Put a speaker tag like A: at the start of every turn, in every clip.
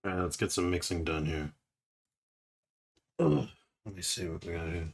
A: Alright, let's get some mixing done here. Ugh. Let me see what we got here.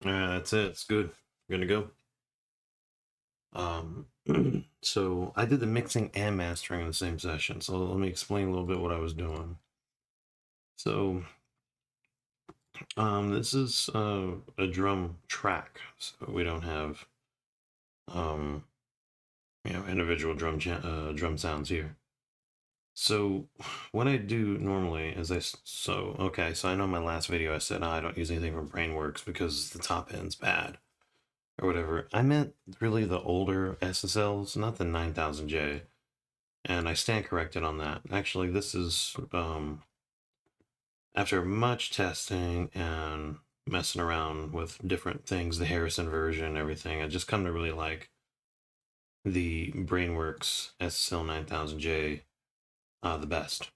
A: That's it. It's good. We're gonna go. So I did the mixing and mastering in the same session. So let me explain a little bit what I was doing. So this is a drum track. So we don't have um, individual drum sounds here. So what I do normally is so I know in my last video I said I don't use anything from Brainworks because the top end's bad or whatever. I meant really the older SSLs, not the 9000J, and I stand corrected on that. Actually, this is after much testing and messing around with different things, the Harrison version, everything. I just come to really like the Brainworks SSL 9000J the best.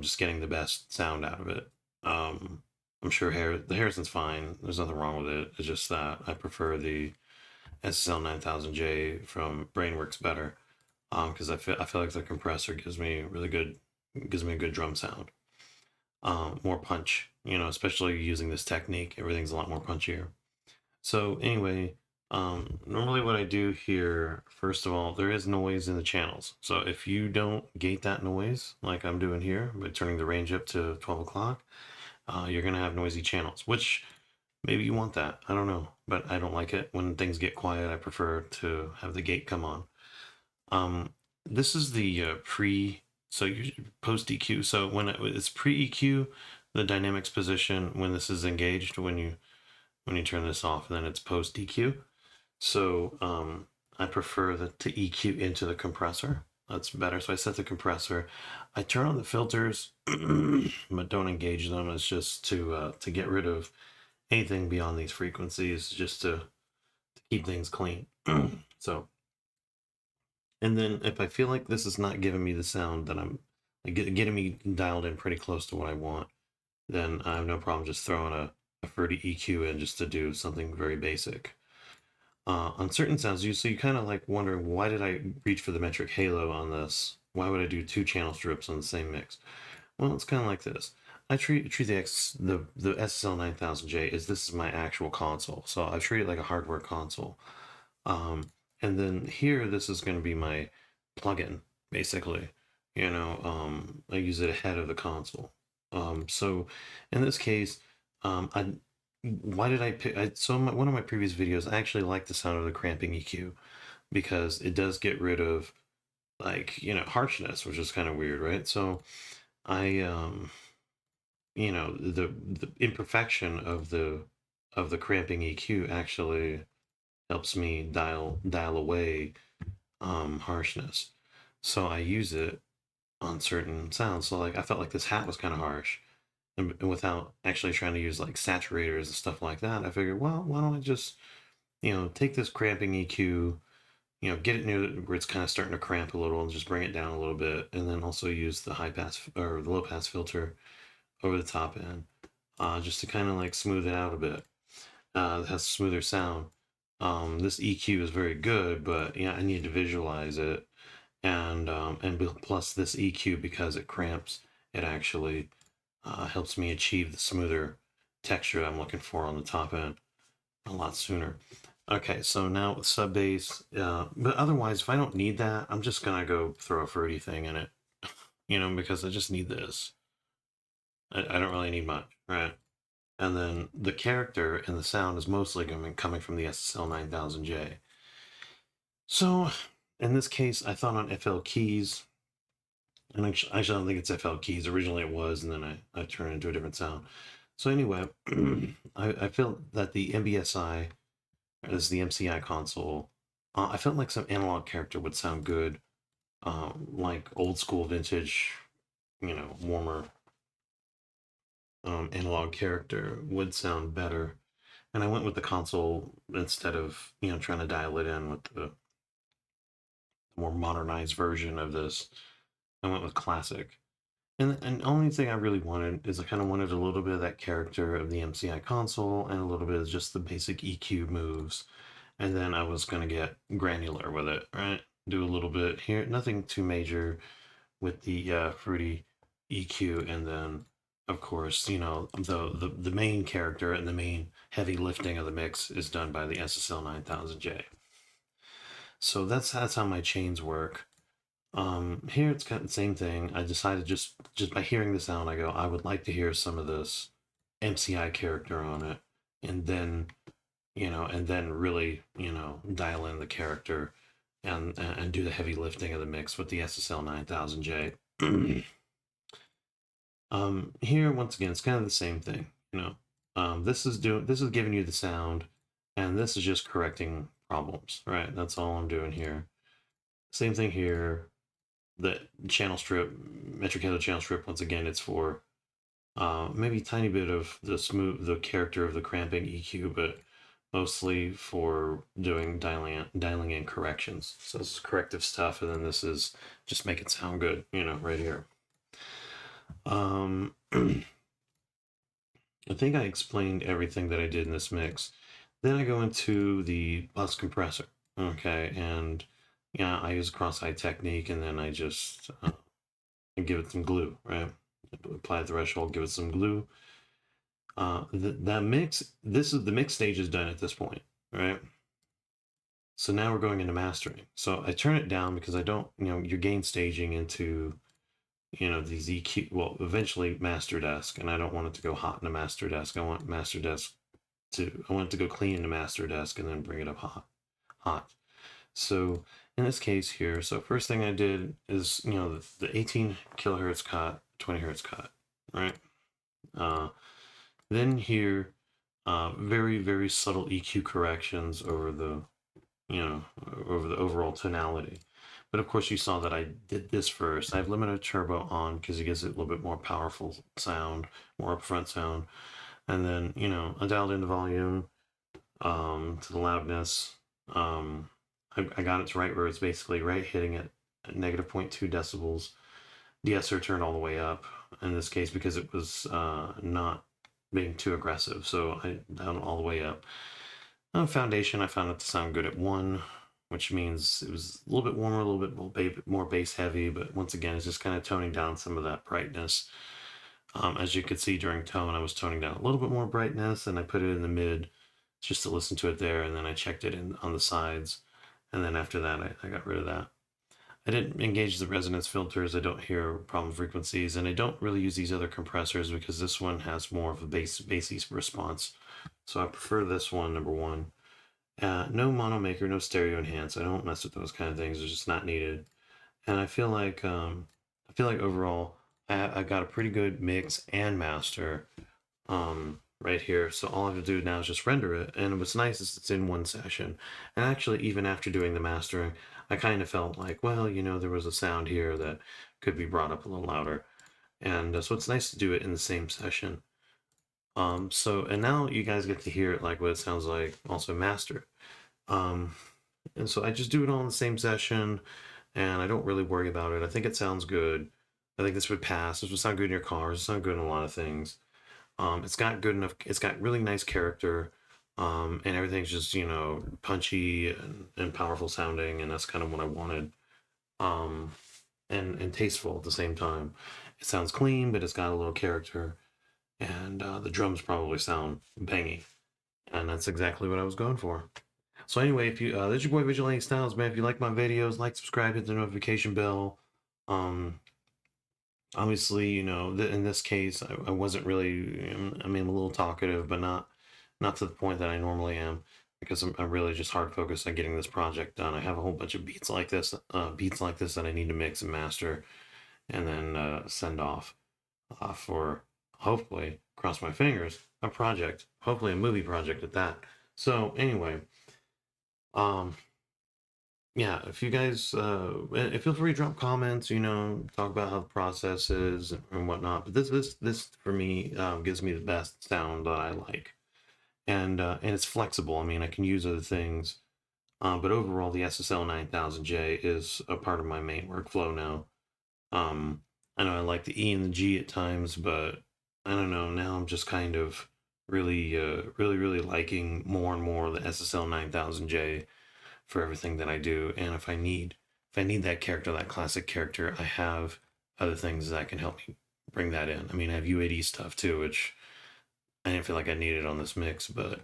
A: Just getting the best sound out of it. Um, I'm sure the Harrison's fine. There's nothing wrong with it. It's just that I prefer the SSL 9000J from Brainworks better. Because I feel like the compressor gives me a good drum sound. More punch. Especially using this technique, everything's a lot more punchier. So anyway, normally what I do here, first of all, there is noise in the channels. So if you don't gate that noise, like I'm doing here, by turning the range up to 12 o'clock, you're going to have noisy channels, which maybe you want that. I don't know, but I don't like it. When things get quiet, I prefer to have the gate come on. This is the so you post EQ. So when it's pre EQ, the dynamics position when this is engaged, when you turn this off, and then it's post EQ. So I prefer to EQ into the compressor. That's better. So I set the compressor. I turn on the filters, but don't engage them. It's just to get rid of anything beyond these frequencies, just to keep things clean. So, and then if I feel like this is not giving me the sound that I'm like, getting me dialed in pretty close to what I want, then I have no problem just throwing a FERDI EQ in just to do something very basic. On certain sounds, you kind of like wondering, why did I reach for the metric halo on this? Why would I do two channel strips on the same mix? Well, it's kind of like this. I treat the SSL 9000J as this is my actual console, so I treat it like a hardware console. And then here, this is going to be my plugin, basically. I use it ahead of the console. So in this case, I why did I pick? One of my previous videos, I actually like the sound of the cramping EQ because it does get rid of like harshness, which is kind of weird, right? So I the imperfection of the cramping EQ actually helps me dial away harshness. So I use it on certain sounds. So like I felt like this hat was kind of harsh. And without actually trying to use like saturators and stuff like that, I figured, well, why don't I just, take this cramping EQ, get it near where it's kind of starting to cramp a little and just bring it down a little bit. And then also use the high pass or the low pass filter over the top end, just to kind of like smooth it out a bit. It has smoother sound. This EQ is very good, but yeah, I need to visualize it. And plus this EQ, because it cramps, it actually helps me achieve the smoother texture I'm looking for on the top end a lot sooner. Okay, so now with sub bass, but otherwise, if I don't need that, I'm just gonna go throw a fruity thing in it, because I just need this. I don't really need much, right? And then the character and the sound is mostly coming from the SSL 9000J. So in this case, I thought on FL keys, and actually, I don't think it's FL keys. Originally it was, and then I turned it into a different sound. So anyway, I feel that the MBSI, as the MCI console, I felt like some analog character would sound good, like old school vintage, warmer analog character would sound better. And I went with the console instead of trying to dial it in with the more modernized version of this. I went with classic. And the only thing I really wanted is I kind of wanted a little bit of that character of the MCI console and a little bit of just the basic EQ moves. And then I was going to get granular with it, right? Do a little bit here, nothing too major with the fruity EQ, and then of course, the main character and the main heavy lifting of the mix is done by the SSL 9000J. So that's how my chains work. Here it's kind of the same thing. I decided just by hearing the sound, I go, I would like to hear some of this MCI character on it, and then really dial in the character and do the heavy lifting of the mix with the SSL 9000J. Here once again, it's kind of the same thing. This is giving you the sound, and this is just correcting problems, right? That's all I'm doing here. Same thing here. The channel strip, metric halo channel strip, once again, it's for maybe a tiny bit of the character of the cramping EQ, but mostly for dialing in corrections. So this is corrective stuff, and then this is just make it sound good, right here. I think I explained everything that I did in this mix. Then I go into the bus compressor, okay, and I use a cross-eye technique, and then I just give it some glue, right? Apply the threshold, give it some glue. That mix, the mix stage is done at this point, right? So now we're going into mastering. So I turn it down because I don't, you're gain staging into, these EQ, well, eventually master desk, and I don't want it to go hot in the master desk. I want it to go clean in the master desk and then bring it up hot. So in this case here, so first thing I did is, the 18 kilohertz cut, 20 hertz cut, right? Then here, very, very subtle EQ corrections over the overall tonality. But of course you saw that I did this first. I have limited turbo on because it gives it a little bit more powerful sound, more upfront sound. And then, I dialed in the volume to the loudness. I got it to right where it's basically right hitting it at negative 0.2 decibels. De-esser turned all the way up in this case because it was not being too aggressive. So I dialed it all the way up. Foundation, I found it to sound good at 1, which means it was a little bit warmer, a little bit more bass heavy, but once again, it's just kind of toning down some of that brightness. As you could see during tone, I was toning down a little bit more brightness, and I put it in the mid just to listen to it there, and then I checked it in on the sides, and then after that, I got rid of that. I didn't engage the resonance filters. I don't hear problem frequencies, and I don't really use these other compressors because this one has more of a bassy response. So I prefer this one, number one. No mono maker, no stereo enhance. I don't mess with those kind of things. They're just not needed. And I feel like overall, I got a pretty good mix and master right here. So all I have to do now is just render it. And what's nice is it's in one session. And actually, even after doing the mastering, I kind of felt like, well, there was a sound here that could be brought up a little louder. And so it's nice to do it in the same session. And now you guys get to hear it like what it sounds like also mastered. And so I just do it all in the same session, and I don't really worry about it. I think it sounds good. I think this would pass. This would sound good in your cars. It's sound good in a lot of things. It's got really nice character, and everything's just, punchy and powerful sounding, and that's kind of what I wanted. And tasteful at the same time. It sounds clean, but it's got a little character, and the drums probably sound bangy, and that's exactly what I was going for. So anyway, if you this is your boy Vigilante Styles, man. If you like my videos, like, subscribe, hit the notification bell. Obviously, in this case, I wasn't really. I'm a little talkative, but not to the point that I normally am, because I'm really just hard focused on getting this project done. I have a whole bunch of beats like this that I need to mix and master, and then send off for, hopefully, cross my fingers, a project, hopefully a movie project at that. So anyway, yeah, if you guys feel free to drop comments, talk about how the process is and whatnot. But this for me gives me the best sound that I like, and it's flexible. I mean, I can use other things, but overall, the SSL 9000J is a part of my main workflow now. I know I like the E and the G at times, but I don't know. Now I'm just kind of really liking more and more the SSL 9000J for everything that I do. And if I need that character, that classic character, I have other things that can help me bring that in. I mean, I have UAD stuff too, which I didn't feel like I needed on this mix, but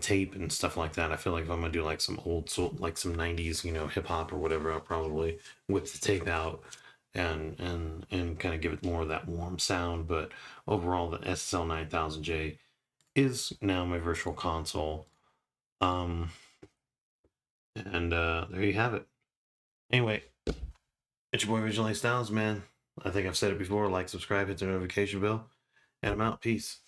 A: tape and stuff like that. I feel like if I'm gonna do like some old soul, like some '90s, hip hop or whatever, I'll probably whip the tape out and kind of give it more of that warm sound. But overall, the SSL 9000J is now my virtual console. And there you have it. Anyway, it's your boy Vigilante Styles, man. I think I've said it before. Like, subscribe, hit the notification bell, and I'm out. Peace.